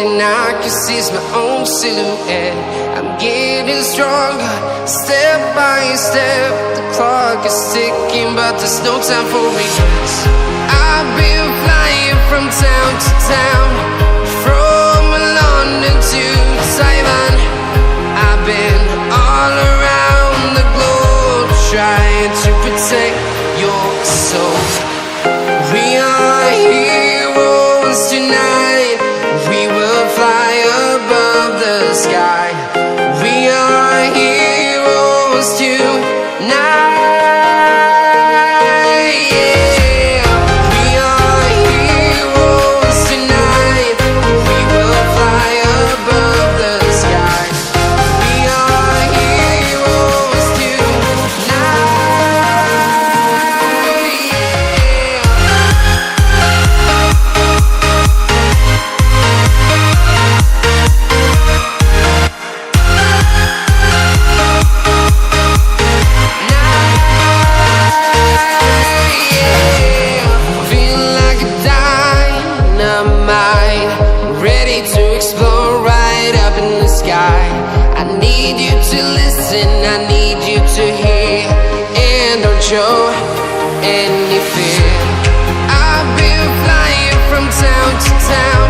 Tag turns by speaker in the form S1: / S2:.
S1: thing I can see is my own silhouette. I'm getting stronger, step by step. The clock is ticking, but there's no time for regrets. I've been flying from town to town, from London to Taiwan. I've been all around the globe, trying to protect your soul. We are heroes tonight. We will fly above the sky. We are heroes tonight. Yeah. We are heroes tonight. We will fly above the sky. We are heroes tonight. Feeling like a dynamite, ready to explode right up in the sky. I need you to listen, I need you to hear, and don't show any fear. I've been flying from town to town,